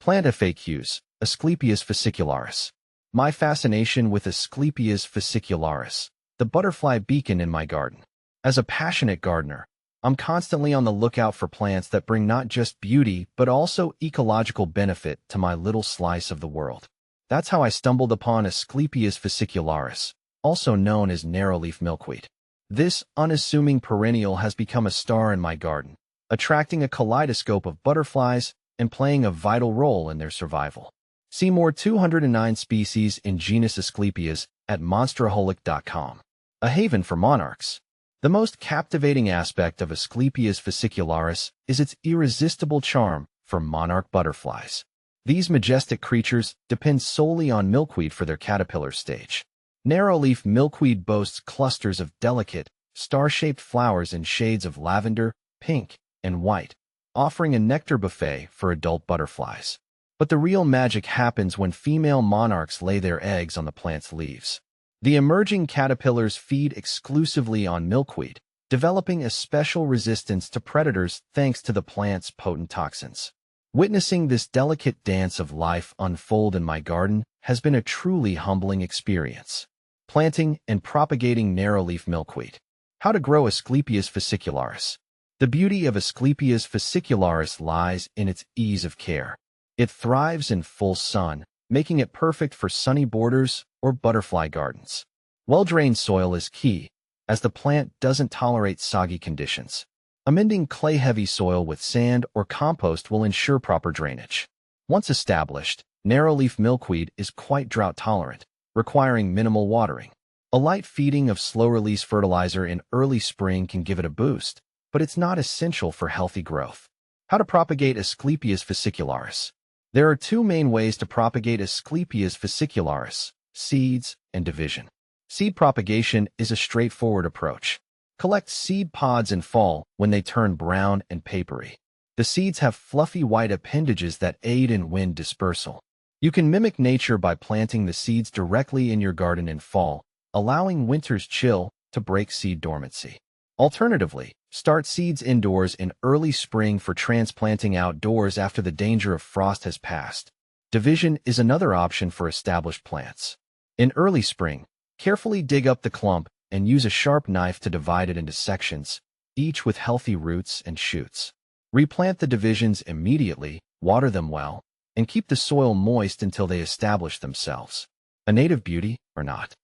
Plant FAQs, Asclepias fascicularis. My fascination with Asclepias fascicularis, the butterfly beacon in my garden. As a passionate gardener, I'm constantly on the lookout for plants that bring not just beauty, but also ecological benefit to my little slice of the world. That's how I stumbled upon Asclepias fascicularis, also known as narrowleaf milkweed. This unassuming perennial has become a star in my garden, attracting a kaleidoscope of butterflies and playing a vital role in their survival. See more 209 species in genus Asclepias at monsteraholic.com. A haven for monarchs. The most captivating aspect of Asclepias fascicularis is its irresistible charm for monarch butterflies. These majestic creatures depend solely on milkweed for their caterpillar stage. Narrowleaf milkweed boasts clusters of delicate, star-shaped flowers in shades of lavender, pink, and white, offering a nectar buffet for adult butterflies. But the real magic happens when female monarchs lay their eggs on the plant's leaves. The emerging caterpillars feed exclusively on milkweed, developing a special resistance to predators thanks to the plant's potent toxins. Witnessing this delicate dance of life unfold in my garden has been a truly humbling experience. Planting and propagating narrowleaf milkweed. How to grow Asclepias fascicularis. The beauty of Asclepias fascicularis lies in its ease of care. It thrives in full sun, making it perfect for sunny borders or butterfly gardens. Well-drained soil is key, as the plant doesn't tolerate soggy conditions. Amending clay-heavy soil with sand or compost will ensure proper drainage. Once established, narrowleaf milkweed is quite drought-tolerant, requiring minimal watering. A light feeding of slow-release fertilizer in early spring can give it a boost, but it's not essential for healthy growth. How to propagate Asclepias fascicularis. There are two main ways to propagate Asclepias fascicularis: seeds and division. Seed propagation is a straightforward approach. Collect seed pods in fall when they turn brown and papery. The seeds have fluffy white appendages that aid in wind dispersal. You can mimic nature by planting the seeds directly in your garden in fall, allowing winter's chill to break seed dormancy. Alternatively, start seeds indoors in early spring for transplanting outdoors after the danger of frost has passed. Division is another option for established plants. In early spring, carefully dig up the clump and use a sharp knife to divide it into sections, each with healthy roots and shoots. Replant the divisions immediately, water them well, and keep the soil moist until they establish themselves. A native beauty or not?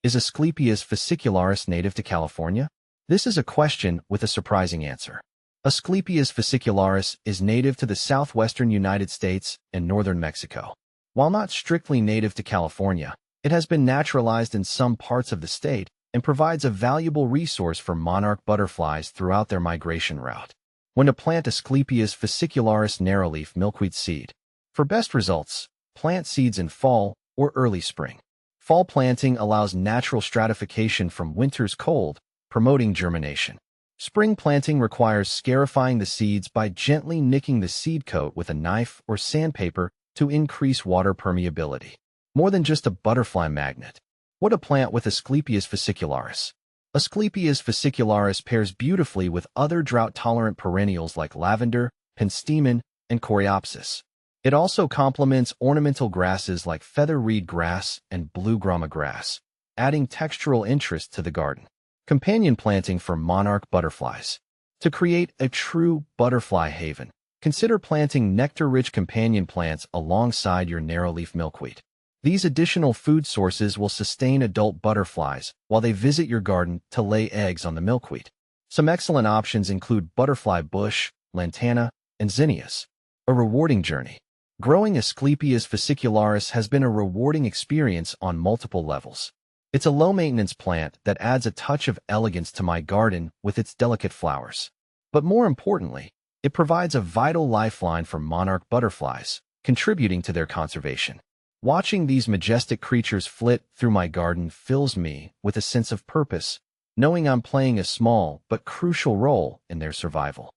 Is Asclepias fascicularis native to California? This is a question with a surprising answer. Asclepias fascicularis is native to the southwestern United States and northern Mexico. While not strictly native to California, it has been naturalized in some parts of the state and provides a valuable resource for monarch butterflies throughout their migration route. When to plant Asclepias fascicularis narrowleaf milkweed seed. For best results, plant seeds in fall or early spring. Fall planting allows natural stratification from winter's cold, promoting germination. Spring planting requires scarifying the seeds by gently nicking the seed coat with a knife or sandpaper to increase water permeability. More than just a butterfly magnet. What to plant with Asclepias fascicularis. Asclepias fascicularis pairs beautifully with other drought-tolerant perennials like lavender, penstemon, and coreopsis. It also complements ornamental grasses like feather reed grass and blue grama grass, adding textural interest to the garden. Companion planting for monarch butterflies. To create a true butterfly haven, consider planting nectar-rich companion plants alongside your narrowleaf milkweed. These additional food sources will sustain adult butterflies while they visit your garden to lay eggs on the milkweed. Some excellent options include butterfly bush, lantana, and zinnias. A rewarding journey. Growing Asclepias fascicularis has been a rewarding experience on multiple levels. It's a low-maintenance plant that adds a touch of elegance to my garden with its delicate flowers. But more importantly, it provides a vital lifeline for monarch butterflies, contributing to their conservation. Watching these majestic creatures flit through my garden fills me with a sense of purpose, knowing I'm playing a small but crucial role in their survival.